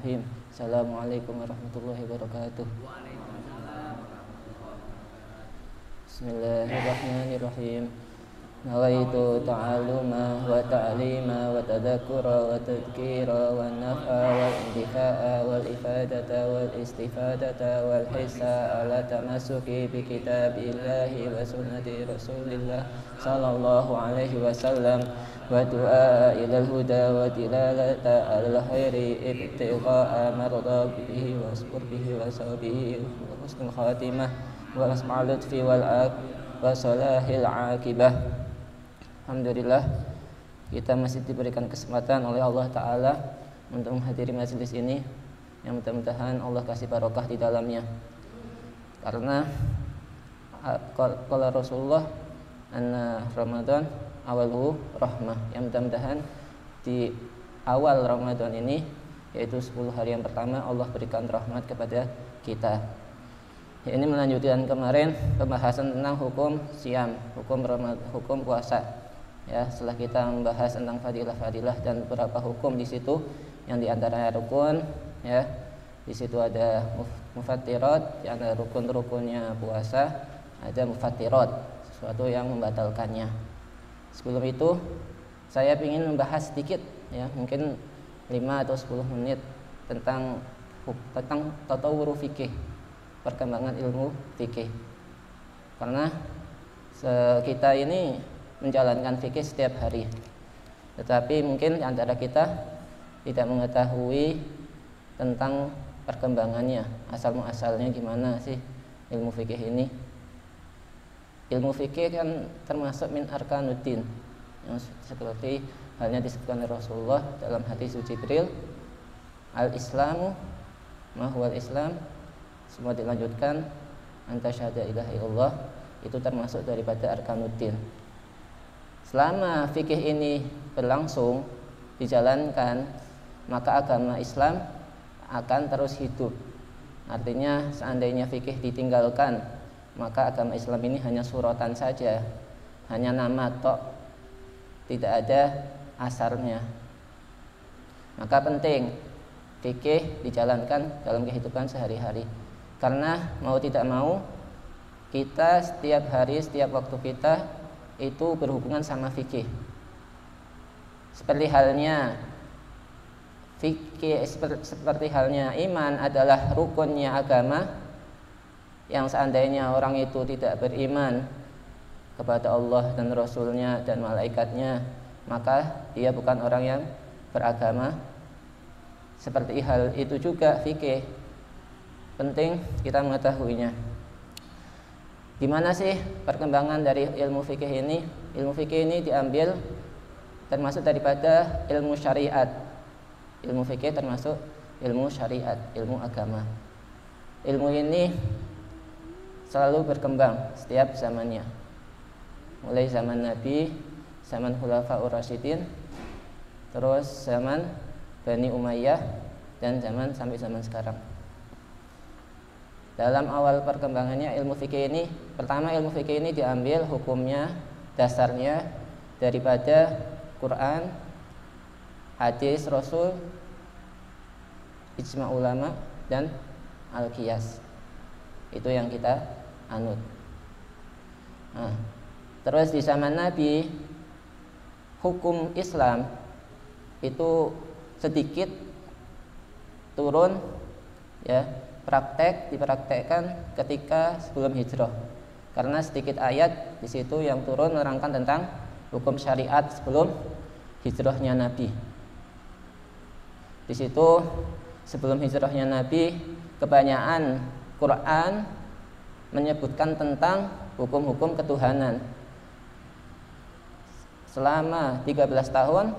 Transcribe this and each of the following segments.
Bismillahirrahmanirrahim. Assalamualaikum warahmatullahi wabarakatuh. Bismillahirrahmanirrahim. Nawaitu ta'alluma wa ta'lima wa tadhakkura wa tadhkira wa naf'a wal intifa'a wal ifadata wal istifadata wal hissa ala tamassuki bi kitabillahi wa sunnati rasulillah sallallahu alaihi wasallam wa du'a ilal huda wa dilalata al khairi ibtigha'a mardatihi wa spurbihi wa sawbihi wa husnul khatimah wa asma'al lutfi wal wa salahil aqibah. Alhamdulillah, kita masih diberikan kesempatan oleh Allah Ta'ala untuk menghadiri majelis ini, yang mudah-mudahan Allah kasih barokah di dalamnya. Karena kalau Rasulullah anna Ramadan awaluhu rahmah, yang mudah-mudahan di awal Ramadan ini, yaitu 10 hari yang pertama, Allah berikan rahmat kepada kita. Ini melanjutkan kemarin pembahasan tentang hukum siam, hukum puasa. Ya, setelah kita membahas tentang fadilah-fadilah dan beberapa hukum di situ, yang diantaranya rukun, ya, di situ ada mufattirat, yang ada rukun-rukunnya puasa, ada mufattirat, sesuatu yang membatalkannya. Sebelum itu, saya ingin membahas sedikit, ya, mungkin 5 atau 10 menit tentang tatawur fikih, perkembangan ilmu fikih. Karena kita ini menjalankan fikih setiap hari, tetapi mungkin antara kita tidak mengetahui tentang perkembangannya, asal muasalnya gimana sih ilmu fikih ini. Ilmu fikih kan termasuk min arkanuddin, yang seperti halnya disebutkan oleh Rasulullah dalam hadis Jibril, al-islamu ma huwal islam, semua dilanjutkan anta syahada ilaha illallah, itu termasuk daripada arkanuddin. Selama fikih ini berlangsung, dijalankan, maka agama Islam akan terus hidup. Artinya seandainya fikih ditinggalkan, maka agama Islam ini hanya suratan saja, hanya nama tok, tidak ada asarnya. Maka penting fikih dijalankan dalam kehidupan sehari-hari. Karena mau tidak mau, kita setiap hari, setiap waktu kita itu berhubungan sama fikih. Seperti halnya fikih, seperti halnya iman adalah rukunnya agama, yang seandainya orang itu tidak beriman kepada Allah dan Rasulnya dan malaikatnya, maka dia bukan orang yang beragama. Seperti hal itu juga fikih, penting kita mengetahuinya. Gimana sih perkembangan dari ilmu fikih ini? Ilmu fikih ini diambil termasuk daripada ilmu syariat. Ilmu fikih termasuk ilmu syariat, ilmu agama. Ilmu ini selalu berkembang setiap zamannya. Mulai zaman Nabi, zaman Khulafaur Rasyidin, terus zaman Bani Umayyah, dan sampai zaman sekarang. Dalam awal perkembangannya ilmu fikih ini, pertama ilmu fikih ini diambil hukumnya, dasarnya daripada Quran, hadis Rasul, ijma ulama, dan al-qiyas. Itu yang kita anut. Nah, terus di zaman Nabi, hukum Islam itu sedikit turun, ya, dipraktekkan ketika sebelum hijrah, karena sedikit ayat di situ yang turun menerangkan tentang hukum syariat sebelum hijrahnya Nabi. Di situ sebelum hijrahnya Nabi, kebanyakan Quran menyebutkan tentang hukum-hukum ketuhanan. Selama 13 tahun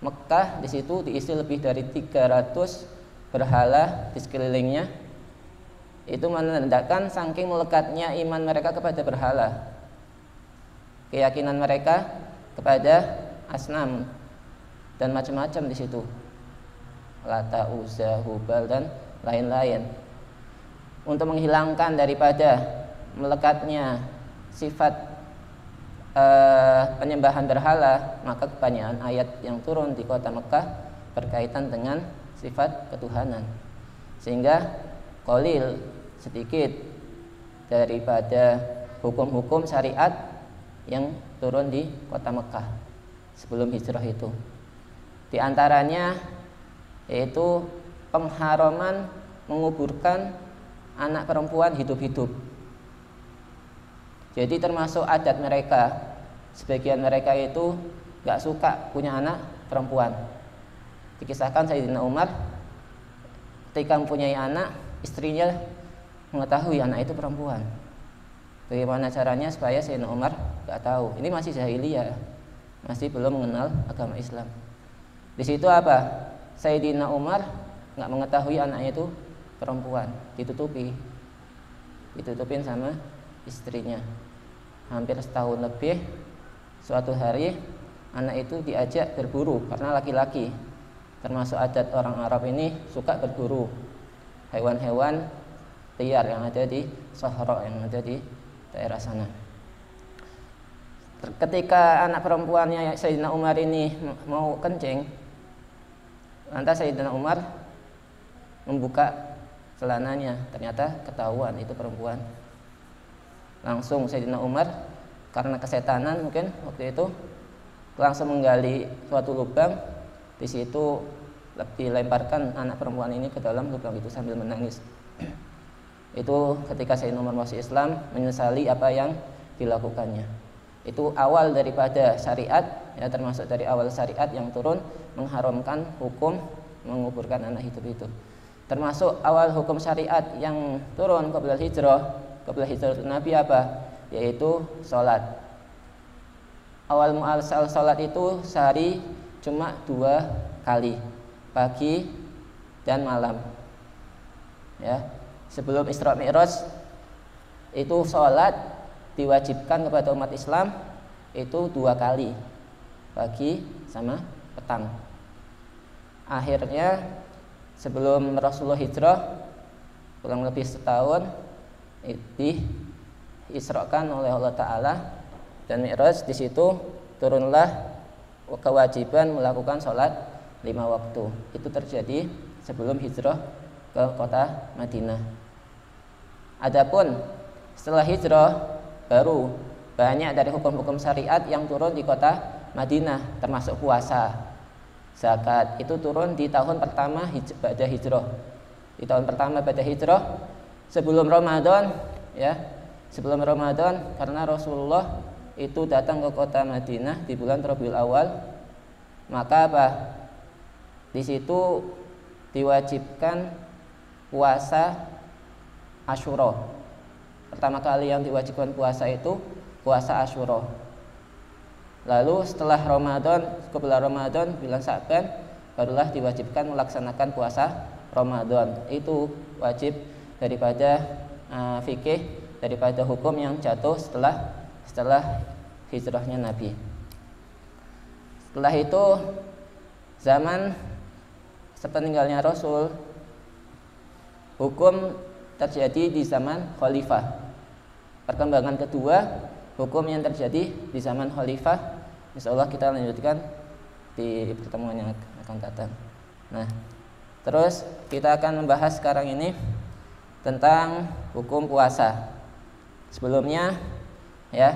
Mekah di situ diisi lebih dari 300 berhala di sekelilingnya. Itu menandakan saking melekatnya iman mereka kepada berhala, keyakinan mereka kepada asnam dan macam-macam di situ, Lata, Uzza, Hubal, dan lain-lain. Untuk menghilangkan daripada melekatnya sifat penyembahan berhala, maka kebanyakan ayat yang turun di kota Mekah berkaitan dengan sifat ketuhanan. Sehingga qalil, sedikit daripada hukum-hukum syariat yang turun di kota Mekah sebelum hijrah itu. Di antaranya yaitu pengharaman menguburkan anak perempuan hidup-hidup. Jadi termasuk adat mereka, sebagian mereka itu gak suka punya anak perempuan. Dikisahkan Sayyidina Umar ketika mempunyai anak, istrinya mengetahui anak itu perempuan. Bagaimana caranya supaya Sayyidina Umar gak tahu? Ini masih jahiliyah, masih belum mengenal agama Islam. Di situ apa? Sayyidina Umar gak mengetahui anaknya itu perempuan, ditutupin sama istrinya. Hampir setahun lebih, suatu hari anak itu diajak berburu karena laki-laki. Termasuk adat orang Arab ini suka berburu hewan-hewan liar yang ada di Sahara, yang ada di daerah sana. Ketika anak perempuannya Sayyidina Umar ini mau kencing, lantas Sayyidina Umar membuka celananya, ternyata ketahuan itu perempuan. Langsung Sayyidina Umar karena kesetanan mungkin waktu itu langsung menggali suatu lubang. Di situ dilemparkan anak perempuan ini ke dalam lubang itu sambil menangis. Itu ketika Sayyidina Umar masuk Islam, menyesali apa yang dilakukannya. Itu awal daripada syariat, ya, termasuk dari awal syariat yang turun mengharamkan hukum menguburkan anak hidup itu. Termasuk awal hukum syariat yang turun qabla hijrah Nabi apa? Yaitu sholat. Awal muasal sholat itu sehari cuma 2 kali, pagi dan malam. Ya, sebelum Isra Mi'raj itu sholat diwajibkan kepada umat Islam itu 2 kali, pagi sama petang. Akhirnya sebelum Rasulullah hijrah kurang lebih setahun diisrakan oleh Allah Ta'ala dan Mi'raj. Di situ turunlah kewajiban melakukan sholat 5 waktu. Itu terjadi sebelum hijrah ke kota Madinah. Adapun setelah hijrah baru banyak dari hukum-hukum syariat yang turun di kota Madinah, termasuk puasa, zakat. Itu turun di tahun pertama pada hijrah. Di tahun pertama pada hijrah sebelum Ramadan, ya. Sebelum Ramadan, karena Rasulullah itu datang ke kota Madinah di bulan Rabiul Awal, maka apa? Di situ diwajibkan puasa Asyura. Pertama kali yang diwajibkan puasa itu puasa Asyura. Lalu setelah Ramadan, setelah Ramadan bulan Sa'ban, barulah diwajibkan melaksanakan puasa Ramadan. Itu wajib daripada fikih, daripada hukum yang jatuh setelah hijrahnya Nabi. Setelah itu zaman sepeninggalnya Rasul, hukum terjadi di zaman khalifah. Perkembangan kedua, hukum yang terjadi di zaman khalifah, insyaallah kita lanjutkan di pertemuan yang akan datang. Nah, terus kita akan membahas sekarang ini tentang hukum puasa. Sebelumnya, ya,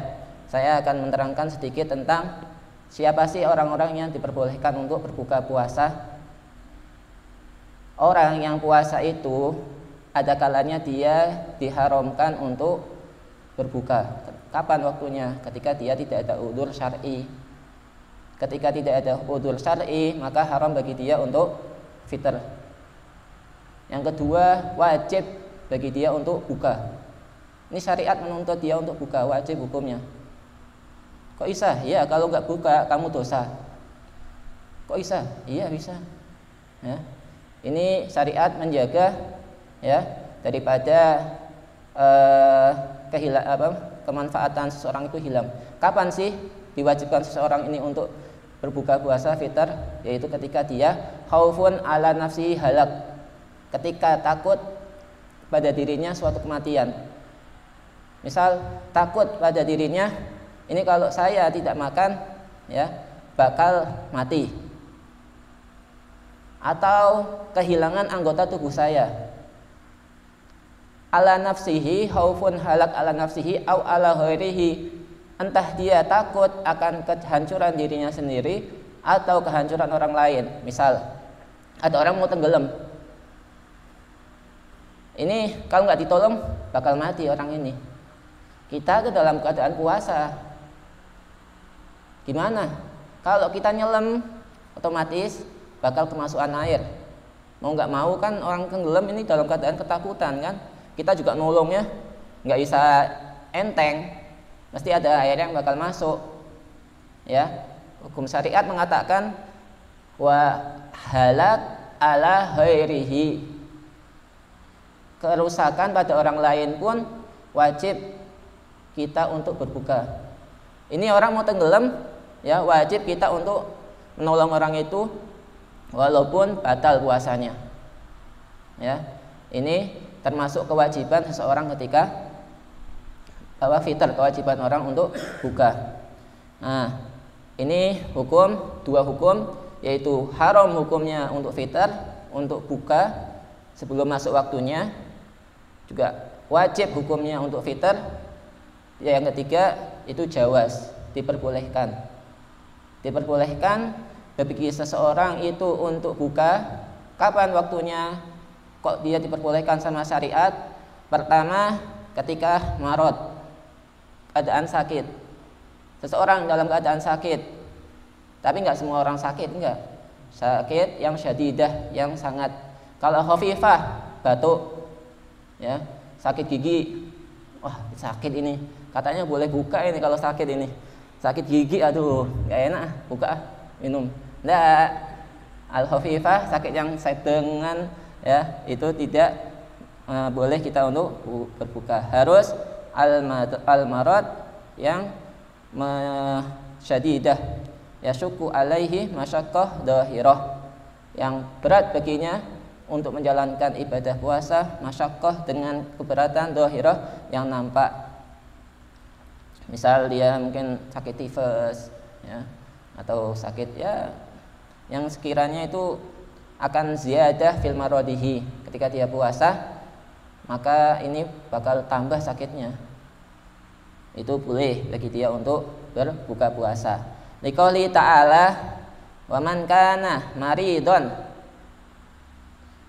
saya akan menerangkan sedikit tentang siapa sih orang-orang yang diperbolehkan untuk berbuka puasa. Orang yang puasa itu ada kalanya dia diharamkan untuk berbuka. Kapan waktunya? Ketika dia tidak ada udzur syar'i. Ketika tidak ada udzur syar'i, maka haram bagi dia untuk fitr. Yang kedua, wajib bagi dia untuk buka. Ini syariat menuntut dia untuk buka, wajib hukumnya. Kok bisa? Ya, kalau nggak buka kamu dosa. Kok bisa? Iya bisa. Ya. Ini syariat menjaga, ya, daripada kemanfaatan seseorang itu hilang. Kapan sih diwajibkan seseorang ini untuk berbuka puasa fitr? Yaitu ketika dia khaufun ala nafsi halak, ketika takut pada dirinya suatu kematian. Misal takut pada dirinya, ini kalau saya tidak makan, ya, bakal mati. atau kehilangan anggota tubuh saya. Ala nafsihi khaufun halak ala nafsihi au ala ghairihi, entah dia takut akan kehancuran dirinya sendiri atau kehancuran orang lain. Misal ada orang mau tenggelam, ini kalau nggak ditolong bakal mati orang ini. Kita dalam keadaan puasa, gimana? Kalau kita nyelam otomatis bakal kemasukan air. Mau nggak mau kan orang tenggelam ini dalam keadaan ketakutan kan. Kita juga nolongnya nggak bisa enteng, mesti ada air yang bakal masuk. Ya, hukum syariat mengatakan wa halak ala ghairihi, kerusakan pada orang lain pun wajib kita untuk berbuka. Ini orang mau tenggelam, ya wajib kita untuk menolong orang itu walaupun batal puasanya. Ya, ini termasuk kewajiban seseorang ketika fitr, kewajiban orang untuk buka. Nah, ini dua hukum, yaitu haram hukumnya untuk fitr, untuk buka sebelum masuk waktunya, juga wajib hukumnya untuk fitr. Yang ketiga itu jawaz, diperbolehkan bagi seseorang itu untuk buka. Kapan waktunya kok dia diperbolehkan sama syariat? Pertama, ketika marad, keadaan sakit. Seseorang dalam keadaan sakit, tapi nggak semua orang sakit, enggak. Sakit yang syadidah, yang sangat. Kalau khafifah, batuk, ya, sakit gigi, wah sakit ini, katanya boleh buka ini kalau sakit ini. Sakit gigi, aduh, nggak enak, buka, minum. Nggak. Al-khafifah, sakit yang sedengan, ya, itu tidak boleh kita untuk berbuka. Harus al-marad yang syadidah, ya syuku alaihi masyaqqah dhahirah, yang berat baginya untuk menjalankan ibadah puasa, masyaqqah dengan keberatan dhahirah yang nampak. Misal dia mungkin sakit tifus, ya, atau sakit ya yang sekiranya itu akan ziyadah fil maradihi, ketika dia puasa maka ini bakal tambah sakitnya, itu boleh bagi dia untuk berbuka puasa. Liqouli ta'ala wa man kana maridon,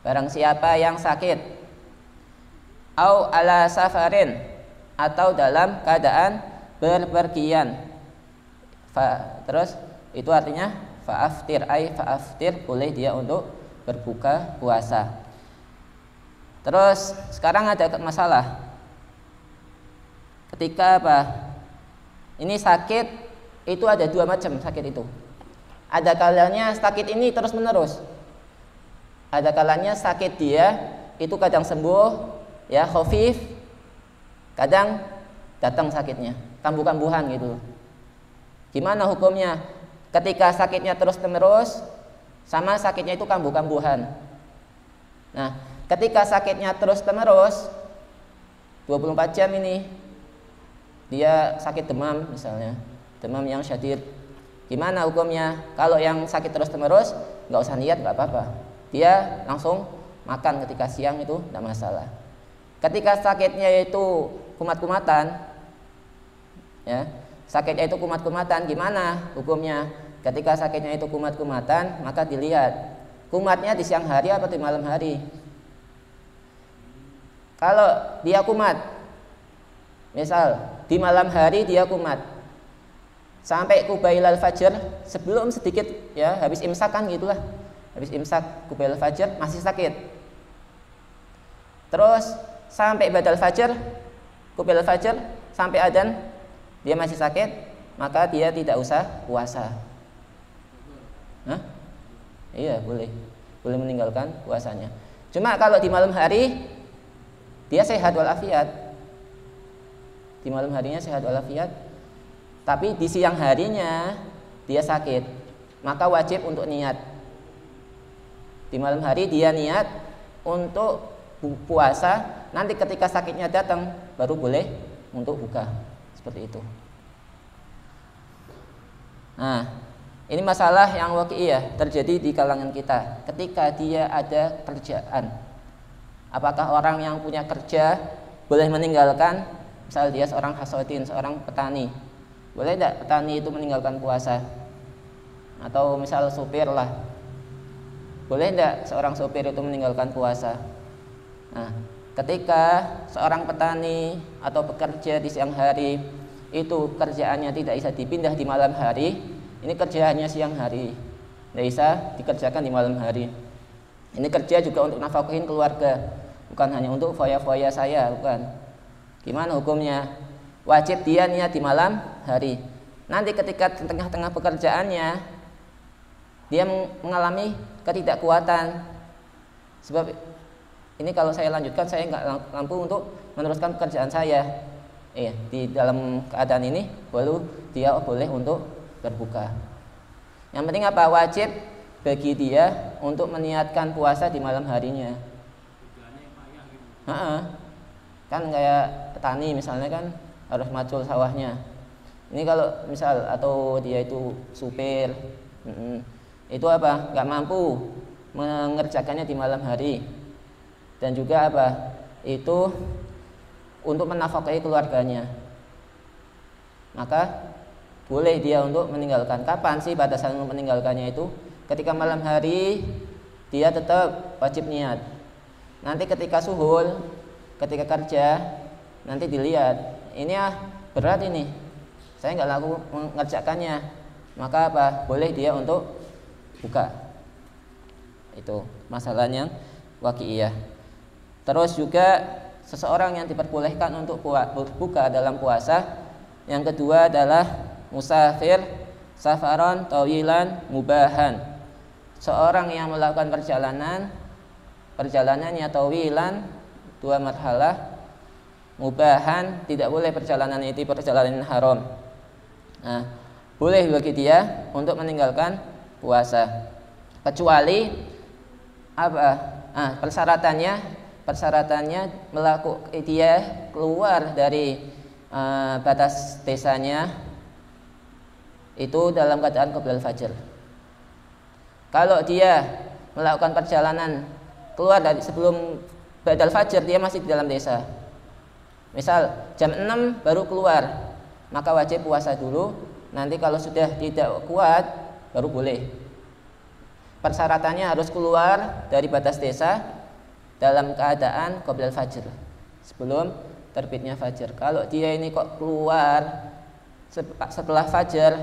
barang siapa yang sakit, au ala safarin, atau dalam keadaan berpergian. Terus itu artinya fa'aftir, boleh dia untuk berbuka puasa. Terus sekarang ada masalah. Ketika ini sakit, itu ada dua macam sakit itu. Ada kalanya sakit ini terus menerus. Ada kalanya sakit dia itu kadang sembuh, ya khafif, kadang datang sakitnya, kambuh-kambuhan gitu. Gimana hukumnya? Ketika sakitnya terus menerus, sama sakitnya itu kambuh-kambuhan. Nah, ketika sakitnya terus menerus 24 jam ini, dia sakit demam misalnya, demam yang syadid. Gimana hukumnya? Kalau yang sakit terus menerus, nggak usah niat, nggak apa-apa. Dia langsung makan ketika siang itu nggak masalah. Ketika sakitnya itu kumat-kumatan, ya, sakitnya itu kumat-kumatan, gimana hukumnya? Ketika sakitnya itu kumat-kumatan, maka dilihat kumatnya di siang hari atau di malam hari. Kalau dia kumat, misal di malam hari dia kumat sampai kubailal fajr, sebelum sedikit ya habis imsak kan gitulah, habis imsak kubailal fajr masih sakit, terus sampai badal fajr, kubailal fajr sampai adzan dia masih sakit, maka dia tidak usah puasa. Hah? Iya, boleh meninggalkan puasanya. Cuma kalau di malam hari dia sehat walafiat, di malam harinya sehat walafiat, tapi di siang harinya dia sakit, maka wajib untuk niat. Di malam hari dia niat untuk puasa, nanti ketika sakitnya datang baru boleh untuk buka, seperti itu. Nah, Ini masalah yang waqi'iyah terjadi di kalangan kita. Ketika dia ada kerjaan, apakah orang yang punya kerja boleh meninggalkan? Misal dia seorang hasodin, seorang petani, boleh tidak petani itu meninggalkan puasa? Atau misal supir lah, boleh tidak seorang supir itu meninggalkan puasa? Nah, ketika seorang petani atau pekerja di siang hari itu kerjaannya tidak bisa dipindah di malam hari, ini kerjaannya siang hari, tidak bisa dikerjakan di malam hari. Ini kerja juga untuk nafkahin keluarga, bukan hanya untuk foya-foya saya, bukan. Gimana hukumnya? Wajib dia niat di malam hari. Nanti ketika di tengah-tengah pekerjaannya dia mengalami ketidakkuatan, sebab ini kalau saya lanjutkan saya nggak mampu untuk meneruskan pekerjaan saya. Di dalam keadaan ini baru dia boleh untuk berbuka. Yang penting apa? Wajib bagi dia untuk meniatkan puasa di malam harinya. Kan kayak petani misalnya kan harus macul sawahnya. Ini kalau misal atau dia itu supir, itu apa? Nggak mampu mengerjakannya di malam hari. Dan juga apa? Itu untuk menafkahi keluarganya. Maka boleh dia untuk meninggalkan. Kapan sih batasan meninggalkannya itu? Ketika malam hari dia tetap wajib niat. Nanti ketika suhul, ketika kerja, nanti dilihat ini berat ini, saya nggak laku mengerjakannya, maka apa? Boleh dia untuk buka. Itu masalahnya waqi'iyah. Terus juga seseorang yang diperbolehkan untuk berbuka dalam puasa, yang kedua adalah musafir safaron tawilan mubahan. Seorang yang melakukan perjalanannya tawilan, 2 marhalah, mubahan, tidak boleh perjalanan itu perjalanan haram. Nah, boleh bagi dia untuk meninggalkan puasa, kecuali apa? Persyaratannya melakukan dia keluar dari batas desanya itu dalam keadaan qoblal fajr. Kalau dia melakukan perjalanan keluar dari sebelum ba'dal fajr, dia masih di dalam desa. Misal jam 6 baru keluar, maka wajib puasa dulu. Nanti kalau sudah tidak kuat baru boleh. Persyaratannya harus keluar dari batas desa dalam keadaan qoblal fajr, sebelum terbitnya fajar. Kalau dia ini kok keluar setelah fajar,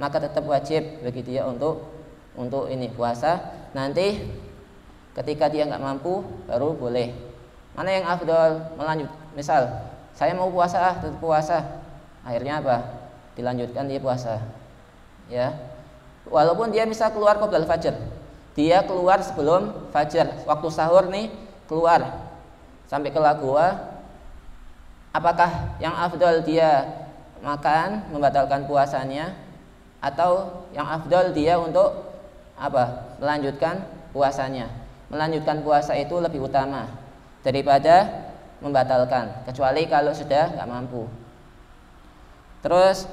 maka tetap wajib bagi dia untuk ini puasa. Nanti ketika dia nggak mampu baru boleh. Mana yang afdol? Melanjut. Misal saya mau puasa, tetap puasa. Akhirnya apa? Dilanjutkan dia puasa. Ya. Walaupun dia bisa keluar qoblal fajr. Dia keluar sebelum fajar. Waktu sahur nih keluar sampai ke Lagua. Apakah yang afdol dia makan membatalkan puasanya, atau yang afdol dia untuk apa? Melanjutkan puasanya. Melanjutkan puasa itu lebih utama daripada membatalkan, kecuali kalau sudah nggak mampu. Terus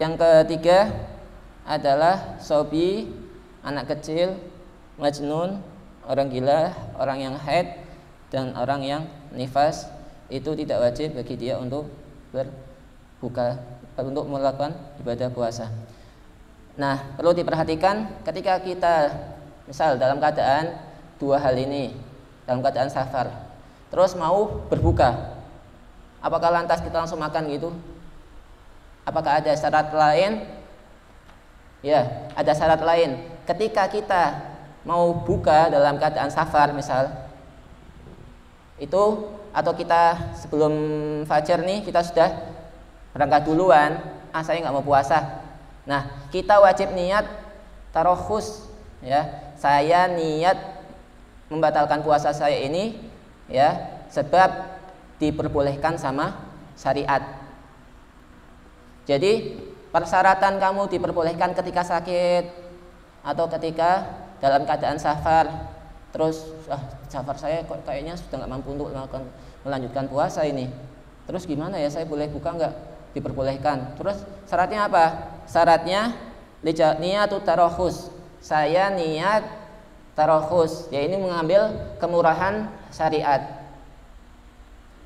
yang ketiga adalah sobi, anak kecil, majnun, orang gila, orang yang haid, dan orang yang nifas. Itu tidak wajib bagi dia untuk berbuka, untuk melakukan ibadah puasa. Nah, perlu diperhatikan ketika kita misal dalam keadaan 2 hal ini, dalam keadaan safar, terus mau berbuka, apakah lantas kita langsung makan gitu? Apakah ada syarat lain? Ya, ada syarat lain. Ketika kita mau buka dalam keadaan safar misal, itu atau kita sebelum fajar nih kita sudah berangkat duluan, saya nggak mau puasa. Nah, kita wajib niat tarohus, ya. Saya niat membatalkan puasa saya ini, ya, sebab diperbolehkan sama syariat. Jadi persyaratan kamu diperbolehkan ketika sakit atau ketika dalam keadaan safar. Terus safar saya kok kayaknya sudah nggak mampu untuk melanjutkan puasa ini. Terus gimana ya, saya boleh buka nggak? diperbolehkan. Terus syaratnya apa? Syaratnya niyatu tarohus. Saya niat tarohus, ya ini mengambil kemurahan syariat.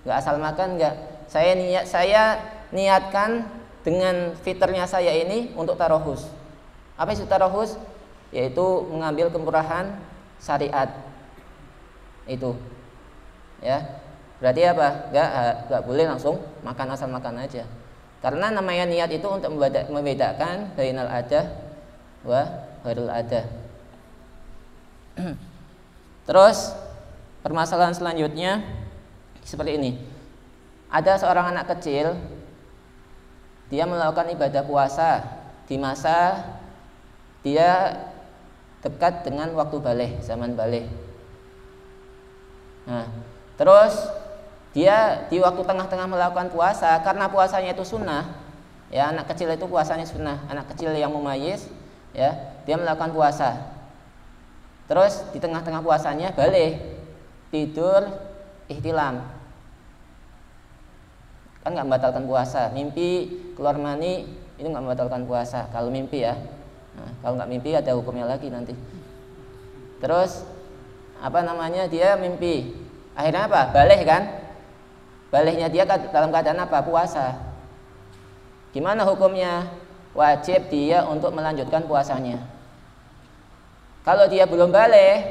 Nggak asal makan, nggak. Saya niatkan dengan fitrnya saya ini untuk tarohus. Apa itu tarohus? Yaitu mengambil kemurahan syariat. Itu, ya. Berarti apa? Nggak boleh langsung makan asal makan aja. Karena namanya niat itu untuk membedakan bainal adah wa ghairul adah. Terus permasalahan selanjutnya seperti ini. Ada seorang anak kecil, dia melakukan ibadah puasa di masa dia dekat dengan waktu baligh, zaman baligh. Nah, terus dia di waktu tengah-tengah melakukan puasa, karena puasanya itu sunnah, ya anak kecil itu puasanya sunnah, anak kecil yang mumayyiz, ya dia melakukan puasa. Terus di tengah-tengah puasanya baligh, tidur, ihtilam, kan nggak membatalkan puasa. Mimpi keluar mani itu nggak membatalkan puasa kalau mimpi ya. Nah, kalau nggak mimpi ada hukumnya lagi nanti. Terus dia mimpi, akhirnya apa? Baligh kan? Balighnya dia dalam keadaan apa? Puasa. Gimana hukumnya? Wajib dia untuk melanjutkan puasanya. Kalau dia belum baligh,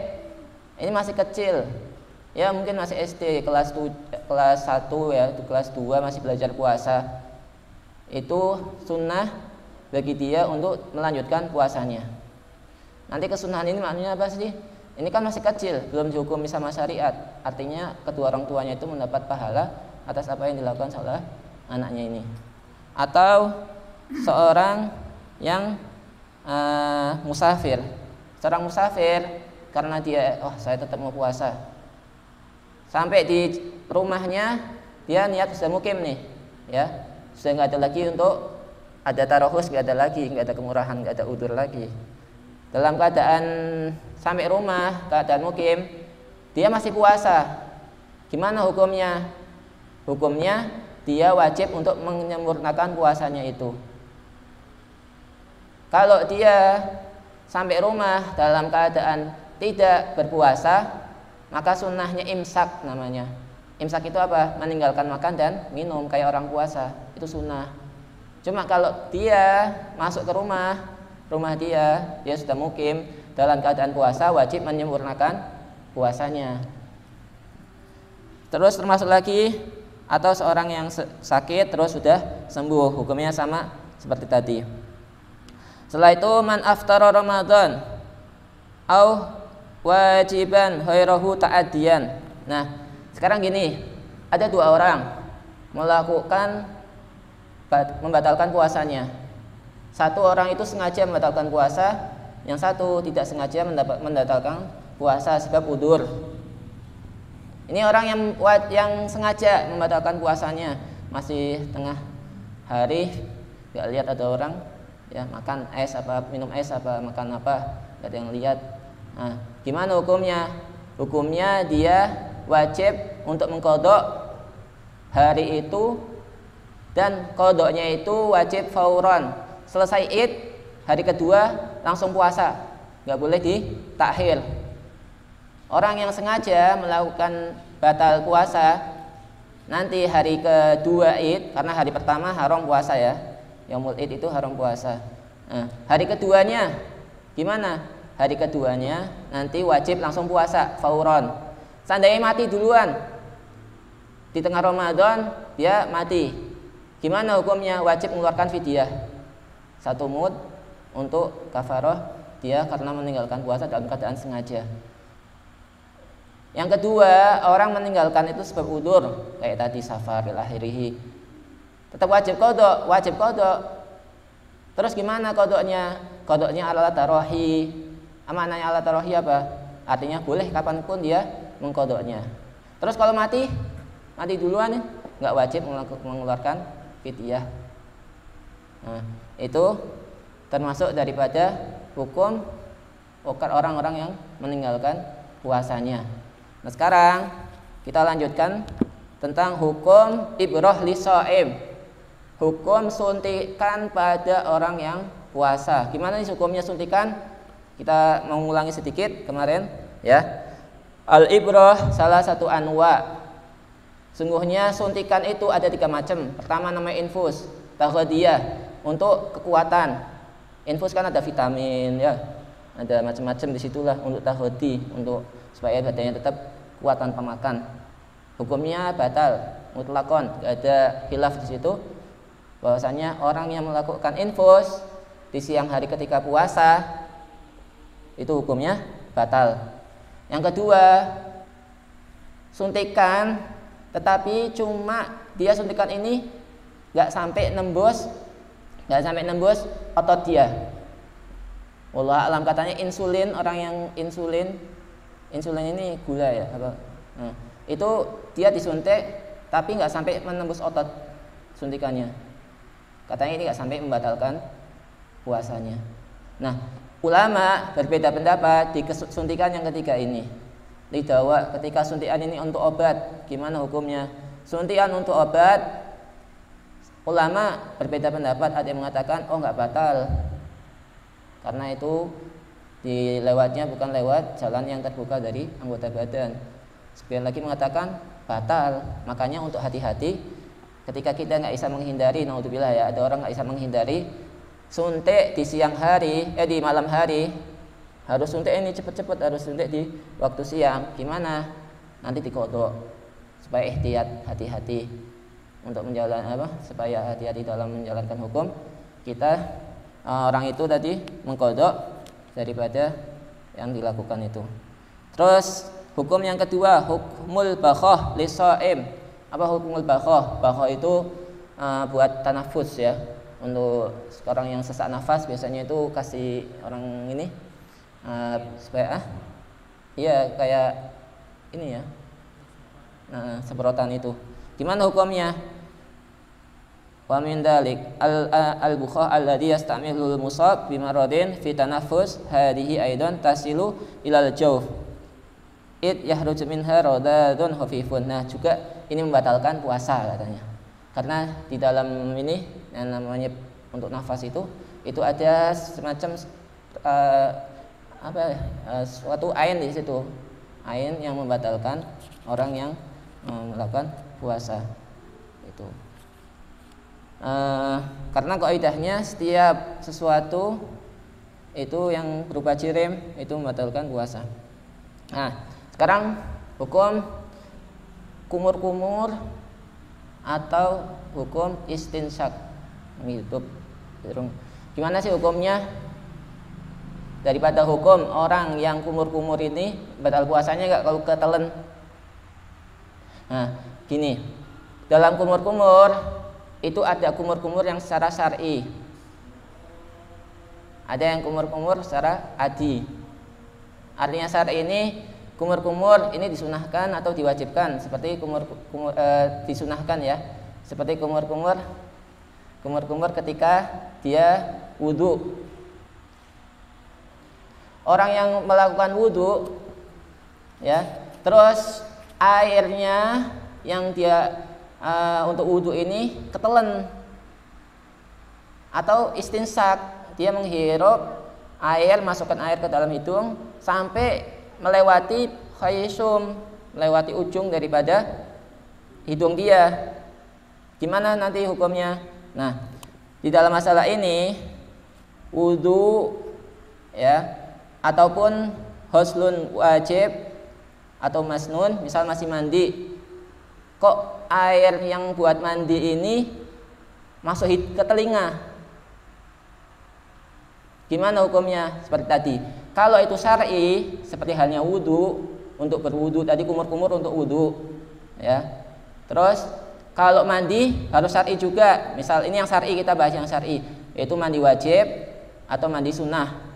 ini masih kecil, ya mungkin masih SD kelas 1 ya, kelas 2 masih belajar puasa, itu sunnah bagi dia untuk melanjutkan puasanya. Nanti kesunahan ini maknanya apa sih? Ini kan masih kecil, belum dihukumi sama syariat. Artinya kedua orang tuanya itu mendapat pahala atas apa yang dilakukan oleh anaknya ini. Atau seorang yang musafir. Seorang musafir karena dia saya tetap mau puasa. Sampai di rumahnya dia niat sudah mukim nih, ya. Sudah nggak ada lagi untuk ada tarohus, nggak ada lagi, nggak ada kemurahan, nggak ada udur lagi. Dalam keadaan sampai rumah, keadaan mukim, dia masih puasa. Gimana hukumnya? Hukumnya dia wajib untuk menyempurnakan puasanya itu. Kalau dia sampai rumah dalam keadaan tidak berpuasa, maka sunnahnya imsak namanya. Imsak itu apa? Meninggalkan makan dan minum kayak orang puasa. Itu sunnah. Cuma kalau dia masuk ke rumah dia sudah mukim dalam keadaan puasa, wajib menyempurnakan puasanya. Terus termasuk lagi atau seorang yang sakit terus sudah sembuh, hukumnya sama seperti tadi. Setelah itu man aftara Ramadan au wajiban ghairahu ta'addiyan. Nah, sekarang gini, ada dua orang membatalkan puasanya. Satu orang itu sengaja membatalkan puasa, yang satu tidak sengaja membatalkan puasa sebab udzur. Ini orang yang sengaja membatalkan puasanya, masih tengah hari, nggak lihat ada orang, ya makan es apa, minum es apa, makan apa, nggak ada yang lihat. Nah, gimana hukumnya? Hukumnya dia wajib untuk mengqadha hari itu, dan qadanya itu wajib fauran. Selesai Id, hari kedua langsung puasa, nggak boleh ditakhir. Orang yang sengaja melakukan batal puasa nanti hari kedua Id, karena hari pertama haram puasa ya, Yaumul Id itu haram puasa. Nah, hari keduanya gimana? Hari keduanya nanti wajib langsung puasa fauron. Seandainya mati duluan di tengah Ramadan, dia mati, gimana hukumnya? Wajib mengeluarkan fidyah 1 mud untuk kafarah dia karena meninggalkan puasa dalam keadaan sengaja. Yang kedua, orang meninggalkan itu sebab udzur, kayak tadi safar ila akhirih, tetap wajib qadha. Terus gimana qadhanya? Qadhanya ala tarohi. Maknanya ala tarohi apa? Artinya boleh kapanpun dia mengqadhanya. Terus kalau mati duluan, nggak wajib mengeluarkan fidyah. Nah, itu termasuk daripada hukum orang-orang yang meninggalkan puasanya. Nah, sekarang kita lanjutkan tentang hukum ibrah li shaim. hukum suntikan pada orang yang puasa. Gimana nih hukumnya suntikan? Kita mau ngulangi sedikit kemarin ya. Al-ibrah salah satu anwa. Sungguhnya suntikan itu ada 3 macam. Pertama namanya infus, taghdiyah, untuk kekuatan. Infus kan ada vitamin ya. Ada macam-macam di situlah untuk taghdi, untuk supaya badannya tetap kuat tanpa makan. Hukumnya batal mutlakon, tidak ada khilaf di situ. Bahwasanya orang yang melakukan infus di siang hari ketika puasa itu hukumnya batal. Yang kedua, suntikan tetapi cuma dia suntikan ini nggak sampai nembus otot dia. Wallah alam, katanya insulin, orang yang insulin ini gula ya apa? Nah, itu dia disuntik tapi nggak sampai menembus otot suntikannya. Katanya ini nggak sampai membatalkan puasanya. Nah, ulama berbeda pendapat di suntikan yang ketiga ini. Lidawa, ketika suntikan ini untuk obat, gimana hukumnya? Suntikan untuk obat, ulama berbeda pendapat. Ada yang mengatakan oh nggak batal, karena itu dilewatnya bukan lewat jalan yang terbuka dari anggota badan. Sebagian lagi mengatakan batal. Makanya untuk hati-hati ketika kita nggak bisa menghindari, naudzubillah ya, ada orang nggak bisa menghindari suntik di siang hari, di malam hari, harus suntik ini cepet-cepet, harus suntik di waktu siang. Gimana? Nanti dikodok supaya ihtiyat, hati-hati untuk menjalankan supaya hati-hati dalam menjalankan hukum. Kita orang itu tadi mengkodok daripada yang dilakukan itu. Terus hukum yang kedua, hukmul bakhah lisaim. Apa hukmul bakhah? Bakhah itu buat tanafus ya. Untuk orang yang sesak nafas biasanya itu kasih orang ini supaya iya kayak ini ya. Nah, semprotan itu. Gimana hukumnya? Wa min dalik al-bukhah alladhi yasta'milu al-musab bi maradin fi tanaffus hadhihi aidan tasilu ilal jawf id yahruju minha radadun khafifun. Nah, juga ini membatalkan puasa katanya. Karena di dalam ini yang namanya untuk nafas itu ada semacam suatu ain di situ, ain yang membatalkan orang yang melakukan puasa itu. Karena kaidahnya setiap sesuatu itu yang berupa jirim itu membatalkan puasa. Nah, sekarang hukum kumur-kumur atau hukum istinsyak hidup. Gimana sih hukumnya? Daripada hukum orang yang kumur-kumur ini batal puasanya enggak kalau ketelen? Nah, gini. Dalam kumur-kumur itu ada kumur-kumur yang secara syar'i. Ada yang kumur-kumur secara adi. Artinya syar'i ini kumur-kumur ini disunahkan atau diwajibkan, seperti disunahkan ya, seperti kumur-kumur ketika dia wudu. Orang yang melakukan wudu ya, terus airnya yang dia untuk wudu ini ketelen atau istinsak, dia menghirup air, masukkan air ke dalam hidung sampai melewati khaysum, melewati ujung daripada hidung dia. Gimana nanti hukumnya? Nah, di dalam masalah ini wudu ya ataupun ghuslun wajib atau masnun, misal masih mandi, kok air yang buat mandi ini masuk ke telinga, gimana hukumnya? Seperti tadi, kalau itu syar'i seperti halnya wudu, untuk berwudu tadi, kumur-kumur untuk wudu ya. Terus kalau mandi harus syar'i juga. Misal ini yang syar'i, kita bahas yang syar'i, yaitu mandi wajib atau mandi sunnah.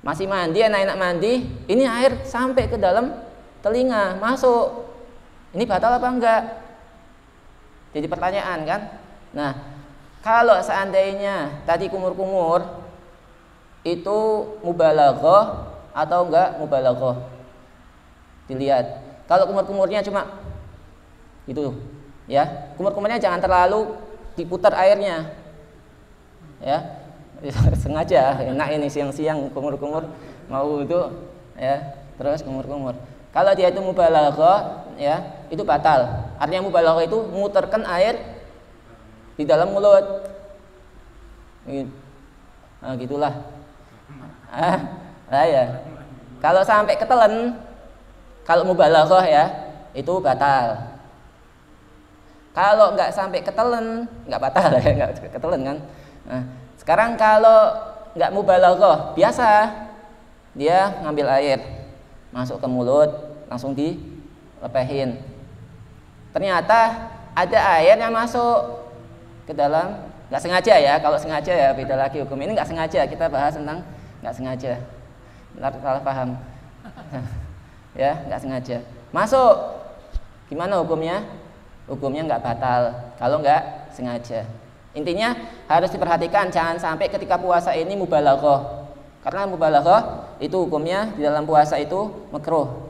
Masih mandi, enak-enak mandi, ini air sampai ke dalam telinga, masuk, ini batal apa enggak? Jadi pertanyaan kan. Nah, kalau seandainya tadi kumur-kumur itu mubalaghah atau enggak mubalaghah, dilihat. Kalau kumur-kumurnya cuma gitu ya, kumur-kumurnya jangan terlalu diputar airnya. Ya. Sengaja enak ini siang-siang kumur-kumur mau itu ya, terus kumur-kumur. Kalau dia itu mubalaghah ya, itu batal. Artinya mubalaghah itu muterkan air di dalam mulut. Nah, gitulah. Ya. Kalau sampai ketelan, kalau mubalaghah ya, itu batal. Kalau nggak sampai ketelan, nggak batal ya, nggak ketelan kan. Nah, sekarang kalau nggak mubalaghah, biasa dia ngambil air, masuk ke mulut, langsung dilepehin. Ternyata ada air yang masuk ke dalam, nggak sengaja ya. Kalau sengaja ya beda lagi hukum. Ini nggak sengaja, kita bahas tentang nggak sengaja. Ntar salah paham. Ya, nggak sengaja. Masuk, gimana hukumnya? Hukumnya nggak batal kalau nggak sengaja. Intinya harus diperhatikan, jangan sampai ketika puasa ini mubalaghah. Karena mubalaghah itu hukumnya di dalam puasa itu makruh,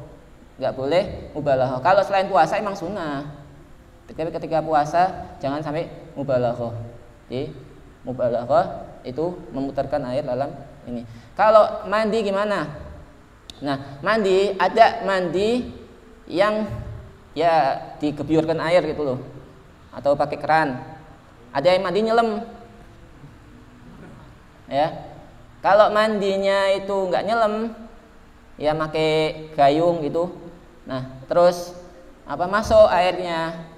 nggak boleh mubalaghah. Kalau selain puasa emang sunnah, tapi ketika puasa jangan sampai mubalaghah. Jadi mubalaghah itu memutarkan air dalam ini. Kalau mandi gimana? Nah, mandi ada mandi yang ya digebyurkan air gitu loh, atau pakai keran. Ada yang mandi nyelam, ya. Kalau mandinya itu nggak nyelam, ya pakai gayung gitu. Nah, terus masuk airnya,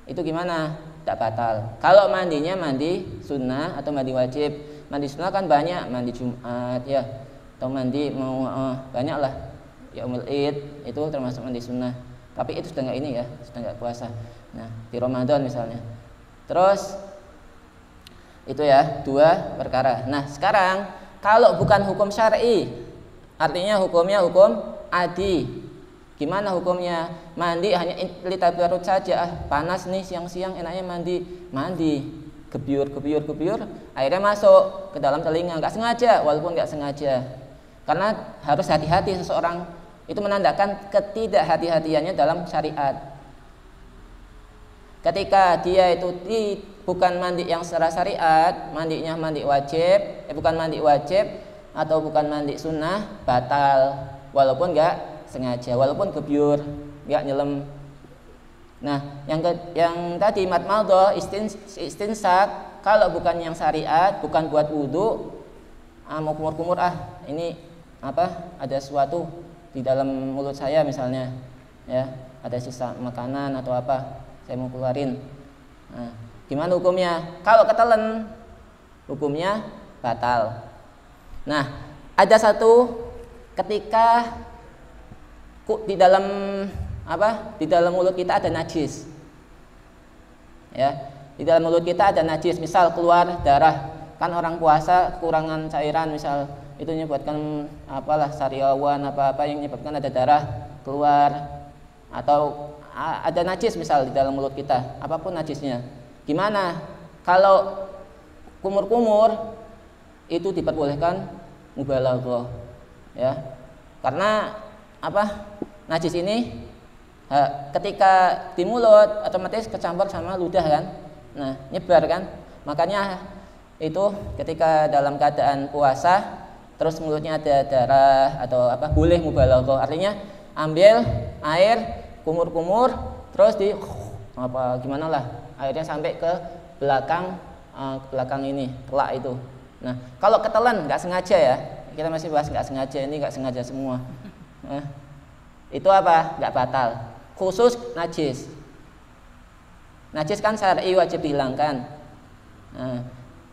itu gimana? Tak batal. Kalau mandinya mandi sunnah atau mandi wajib. Mandi sunnah kan banyak, mandi Jumat ya, atau mandi mau banyak lah. Yaumul Id itu termasuk mandi sunnah. Tapi itu sudah nggak ini ya, sudah nggak puasa. Nah, di Ramadan misalnya. Terus itu ya, dua perkara. Nah, sekarang kalau bukan hukum syar'i, artinya hukumnya hukum adi. Gimana hukumnya? Mandi hanya litabarut saja. Panas nih siang-siang enaknya mandi. Gebyur, airnya masuk ke dalam telinga, nggak sengaja, walaupun nggak sengaja. Karena harus hati-hati, seseorang itu menandakan ketidakhati-hatiannya dalam syariat. Ketika dia itu bukan mandi yang secara syariat, mandinya mandi wajib, bukan mandi wajib atau bukan mandi sunnah, batal walaupun nggak sengaja, walaupun gebyur, nggak nyelam. Nah, yang tadi madmadhah, istinsak, kalau bukan yang syariat, bukan buat wudu, mau kumur-kumur ini ada sesuatu di dalam mulut saya misalnya, ya, ada sisa makanan atau apa, saya mau keluarin. Nah, gimana hukumnya? Kalau ketelan, hukumnya batal. Nah, ada satu ketika di dalam di dalam mulut kita ada najis. Ya, di dalam mulut kita ada najis, misal keluar darah. Kan orang puasa kekurangan cairan, misal itu menyebabkan sariawan apa yang menyebabkan ada darah keluar, atau ada najis misal di dalam mulut kita, apapun najisnya. Gimana? Kalau kumur-kumur itu diperbolehkan mubalaghah, ya. Karena najis ini ketika di mulut otomatis kecampur sama ludah kan. Nah, nyebar kan. Makanya itu ketika dalam keadaan puasa terus mulutnya ada darah atau boleh mubalaghah. Artinya ambil air kumur-kumur terus gimana lah airnya sampai ke belakang ini telak itu. Nah, kalau ketelan nggak sengaja ya, kita masih bahas nggak sengaja, ini nggak sengaja semua. Itu nggak batal, khusus najis kan syar'i wajib dihilangkan. Nah,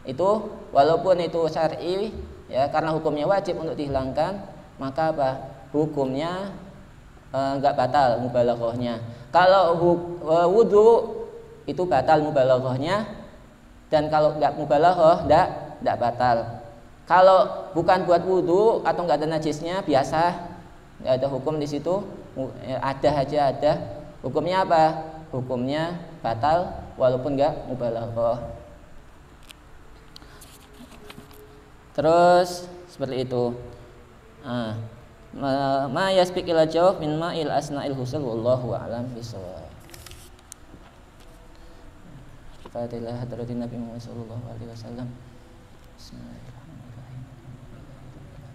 itu walaupun itu syar'i ya, karena hukumnya wajib untuk dihilangkan, maka hukumnya nggak batal mubalaghahnya. Kalau wudu itu batal mubalaghahnya, dan kalau nggak mubalaghah nggak batal. Kalau bukan buat wudu atau nggak ada najisnya, biasa nggak ada hukum di situ, ada hukumnya hukumnya batal walaupun nggak mubalaghah. Terus seperti itu. Ma yasbiq ila jawab min ma'il asna'il husul wallahu a'lam bishawab. Al-Fatihah hadratin Nabi Muhammad sallallahu alaihi wasallam. Bismillahirrahmanirrahim. Alhamdulillah.